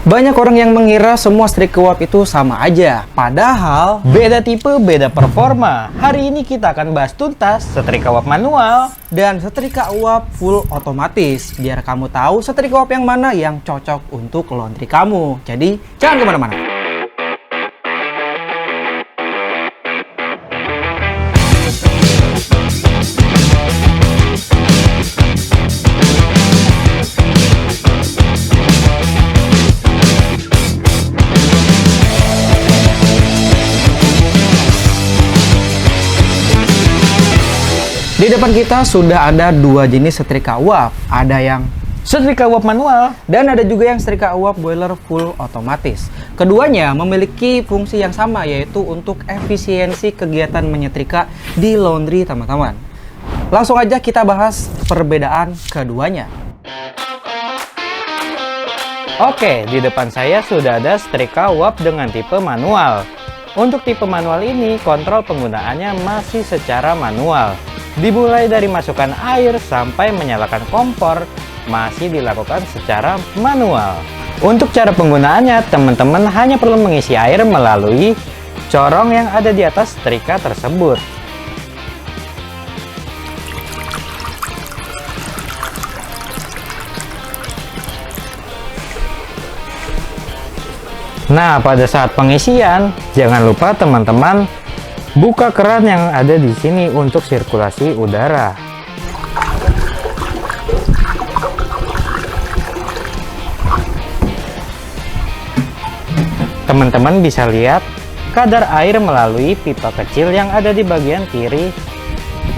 Banyak orang yang mengira semua setrika uap itu sama aja. Padahal beda tipe, beda performa. Hari ini kita akan bahas tuntas setrika uap manual dan setrika uap full otomatis. Biar kamu tahu setrika uap yang mana yang cocok untuk laundry kamu. Jadi jangan kemana-mana. Di depan kita sudah ada dua jenis setrika uap. Ada yang setrika uap manual dan ada juga yang setrika uap boiler full otomatis. Keduanya memiliki fungsi yang sama, yaitu untuk efisiensi kegiatan menyetrika di laundry, teman-teman. Langsung aja kita bahas perbedaan keduanya. Oke, di depan saya sudah ada setrika uap dengan tipe manual. Untuk tipe manual ini, kontrol penggunaannya masih secara manual. Dimulai dari masukkan air sampai menyalakan kompor masih dilakukan secara manual. Untuk cara penggunaannya, teman-teman hanya perlu mengisi air melalui corong yang ada di atas setrika tersebut. Nah, pada saat pengisian, jangan lupa teman-teman buka keran yang ada di sini untuk sirkulasi udara. Teman-teman bisa lihat kadar air melalui pipa kecil yang ada di bagian kiri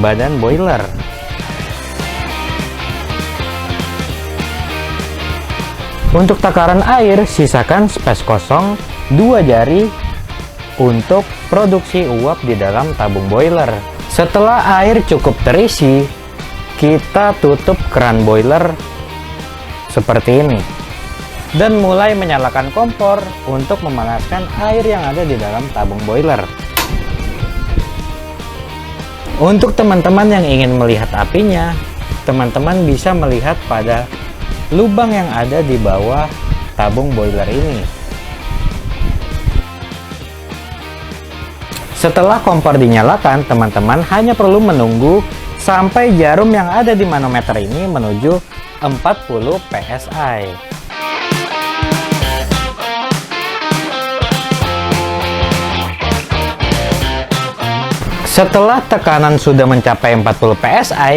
badan boiler. Untuk takaran air, sisakan space kosong 2 jari untuk produksi uap di dalam tabung boiler. Setelah air cukup terisi, kita tutup keran boiler seperti ini dan mulai menyalakan kompor untuk memanaskan air yang ada di dalam tabung boiler. Untuk teman-teman yang ingin melihat apinya, teman-teman bisa melihat pada lubang yang ada di bawah tabung boiler ini. Setelah kompor dinyalakan, teman-teman hanya perlu menunggu sampai jarum yang ada di manometer ini menuju 40 psi. Setelah tekanan sudah mencapai 40 psi,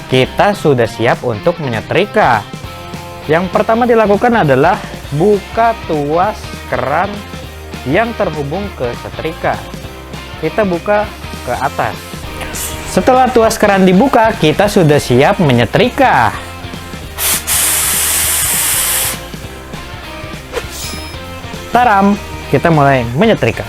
kita sudah siap untuk menyetrika. Yang pertama dilakukan adalah buka tuas keran yang terhubung ke setrika. Kita buka ke atas. Setelah tuas keran dibuka, kita sudah siap menyetrika. Taram, kita mulai menyetrika.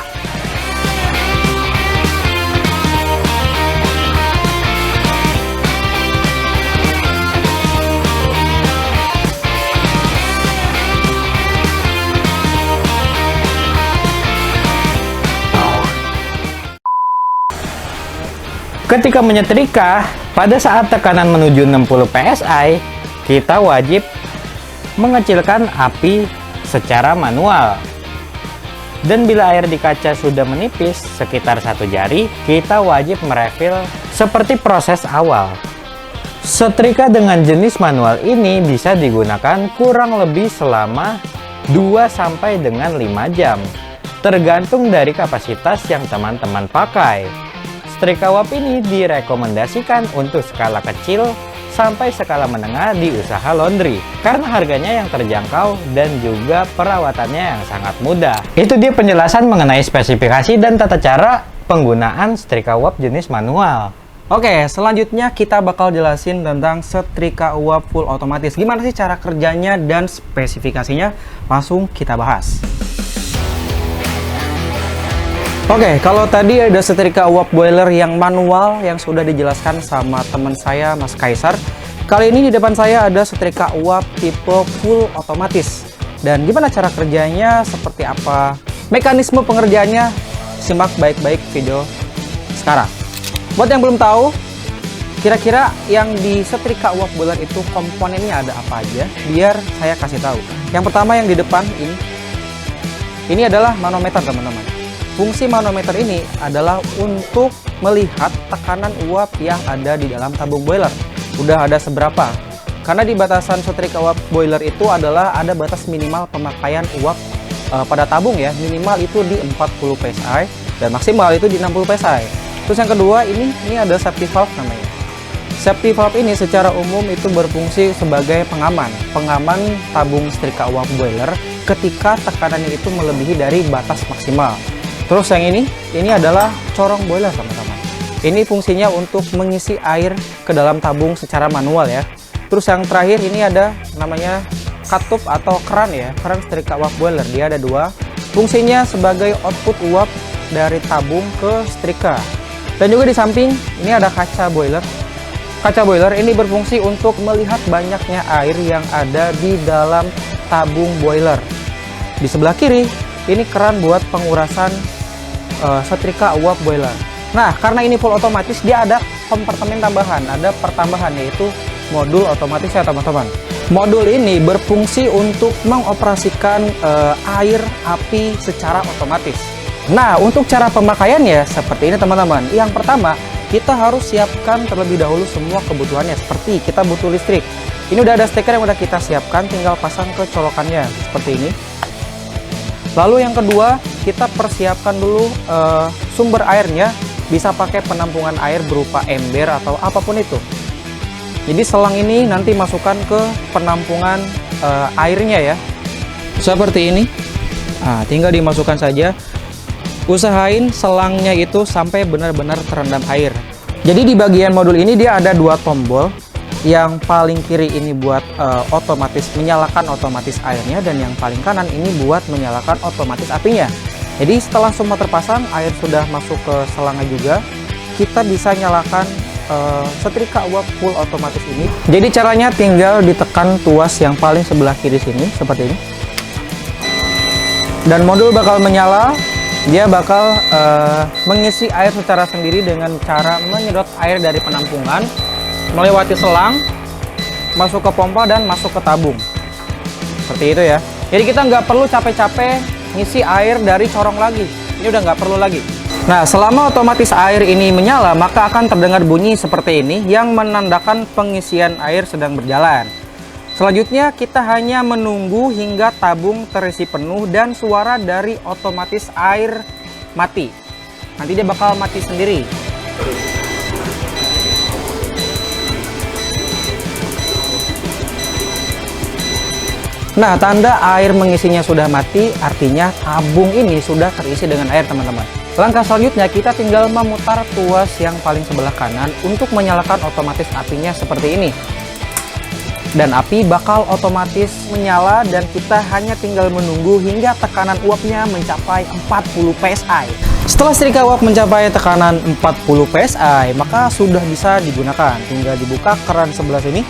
Ketika menyetrika, pada saat tekanan menuju 60 psi, kita wajib mengecilkan api secara manual. Dan bila air di kaca sudah menipis sekitar 1 jari, kita wajib merefill seperti proses awal. Setrika dengan jenis manual ini bisa digunakan kurang lebih selama 2 sampai dengan 5 jam, tergantung dari kapasitas yang teman-teman pakai. Setrika uap ini direkomendasikan untuk skala kecil sampai skala menengah di usaha laundry karena harganya yang terjangkau dan juga perawatannya yang sangat mudah. Itu dia penjelasan mengenai spesifikasi dan tata cara penggunaan setrika uap jenis manual. Oke, selanjutnya kita bakal jelasin tentang setrika uap full otomatis. Gimana sih cara kerjanya dan spesifikasinya? Langsung kita bahas. Oke, kalau tadi ada setrika uap boiler yang manual yang sudah dijelaskan sama teman saya, Mas Kaisar. Kali ini di depan saya ada setrika uap tipe full otomatis. Dan gimana cara kerjanya, seperti apa mekanisme pengerjaannya, simak baik-baik video sekarang. Buat yang belum tahu, Kira-kira yang di setrika uap boiler itu komponennya ada apa aja? Biar saya kasih tahu. Yang pertama yang di depan ini adalah manometer, teman-teman. Fungsi manometer ini adalah untuk melihat tekanan uap yang ada di dalam tabung boiler. Udah ada seberapa? Karena di batasan setrika uap boiler itu adalah ada batas minimal pemakaian uap pada tabung ya. Minimal itu di 40 psi dan maksimal itu di 60 psi. Terus yang kedua ini ada safety valve namanya. Safety valve ini secara umum itu berfungsi sebagai pengaman tabung setrika uap boiler ketika tekanannya itu melebihi dari batas maksimal. Terus yang ini adalah corong boiler, teman-teman. Ini fungsinya untuk mengisi air ke dalam tabung secara manual ya. Terus yang terakhir ini ada namanya katup atau keran ya, keran setrika uap boiler. Dia ada dua. Fungsinya sebagai output uap dari tabung ke setrika. Dan juga di samping ini ada kaca boiler. Kaca boiler ini berfungsi untuk melihat banyaknya air yang ada di dalam tabung boiler. Di sebelah kiri ini keran buat pengurasan setrika uap boiler. Nah, karena ini full otomatis, dia ada kompartemen tambahan, ada pertambahan yaitu modul otomatis ya, teman-teman. Modul ini berfungsi untuk mengoperasikan air api secara otomatis. Nah, untuk cara pemakaiannya seperti ini, teman-teman. Yang pertama, kita harus siapkan terlebih dahulu semua kebutuhannya. Seperti kita butuh listrik. Ini udah ada steker yang udah kita siapkan, tinggal pasang ke colokannya seperti ini. Lalu yang kedua, kita persiapkan dulu sumber airnya. Bisa pakai penampungan air berupa ember atau apapun itu. Jadi selang ini nanti masukkan ke penampungan airnya ya. Seperti ini. Nah, tinggal dimasukkan saja. Usahain selangnya itu sampai benar-benar terendam air. Jadi di bagian modul ini dia ada dua tombol. Yang paling kiri ini buat otomatis menyalakan otomatis airnya, dan yang paling kanan ini buat menyalakan otomatis apinya. Jadi setelah semua terpasang, air sudah masuk ke selangnya juga, kita bisa nyalakan setrika uap full otomatis ini. Jadi caranya tinggal ditekan tuas yang paling sebelah kiri sini seperti ini. Dan modul bakal menyala. Dia bakal mengisi air secara sendiri dengan cara menyedot air dari penampungan melewati selang, masuk ke pompa dan masuk ke tabung. Seperti itu ya. Jadi kita nggak perlu capek-capek ngisi air dari corong lagi. Ini udah nggak perlu lagi. Nah, selama otomatis air ini menyala, maka akan terdengar bunyi seperti ini yang menandakan pengisian air sedang berjalan. Selanjutnya kita hanya menunggu hingga tabung terisi penuh dan suara dari otomatis air mati. Nanti dia bakal mati sendiri. Nah, tanda air mengisinya sudah mati artinya tabung ini sudah terisi dengan air, teman-teman. Langkah selanjutnya kita tinggal memutar tuas yang paling sebelah kanan untuk menyalakan otomatis apinya seperti ini. Dan api bakal otomatis menyala dan kita hanya tinggal menunggu hingga tekanan uapnya mencapai 40 psi. Setelah setrika uap mencapai tekanan 40 psi, maka sudah bisa digunakan. Tinggal dibuka keran sebelah sini.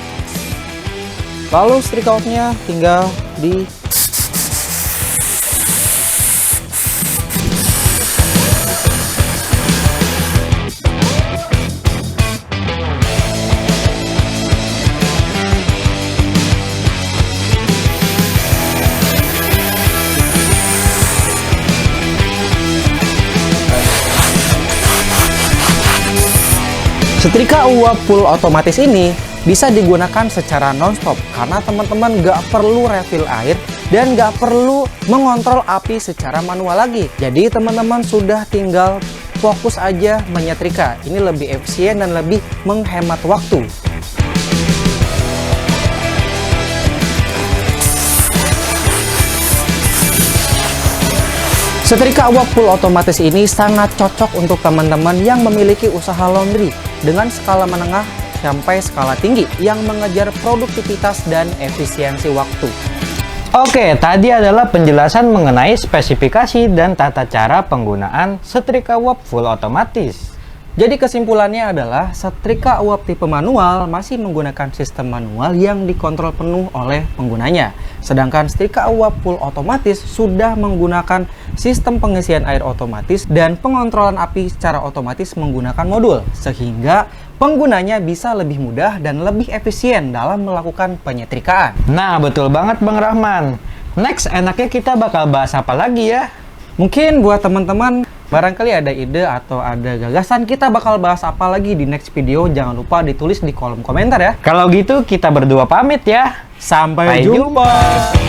Lalu setrika uapnya tinggal di setrika uap full otomatis ini bisa digunakan secara non-stop karena teman-teman nggak perlu refill air dan nggak perlu mengontrol api secara manual lagi. Jadi teman-teman sudah tinggal fokus aja menyetrika. Ini lebih efisien dan lebih menghemat waktu. Setrika uap full otomatis ini sangat cocok untuk teman-teman yang memiliki usaha laundry dengan skala menengah sampai skala tinggi yang mengejar produktivitas dan efisiensi waktu. Oke, tadi adalah penjelasan mengenai spesifikasi dan tata cara penggunaan setrika uap full otomatis. Jadi kesimpulannya adalah setrika uap tipe manual masih menggunakan sistem manual yang dikontrol penuh oleh penggunanya. Sedangkan setrika uap full otomatis sudah menggunakan sistem pengisian air otomatis dan pengontrolan api secara otomatis menggunakan modul. Sehingga penggunanya bisa lebih mudah dan lebih efisien dalam melakukan penyetrikaan. Nah, betul banget Bang Rahman. Next, enaknya kita bakal bahas apa lagi ya? Mungkin buat teman-teman barangkali ada ide atau ada gagasan kita bakal bahas apa lagi di next video, jangan lupa ditulis di kolom komentar ya. Kalau gitu kita berdua pamit ya. Sampai Sampai jumpa.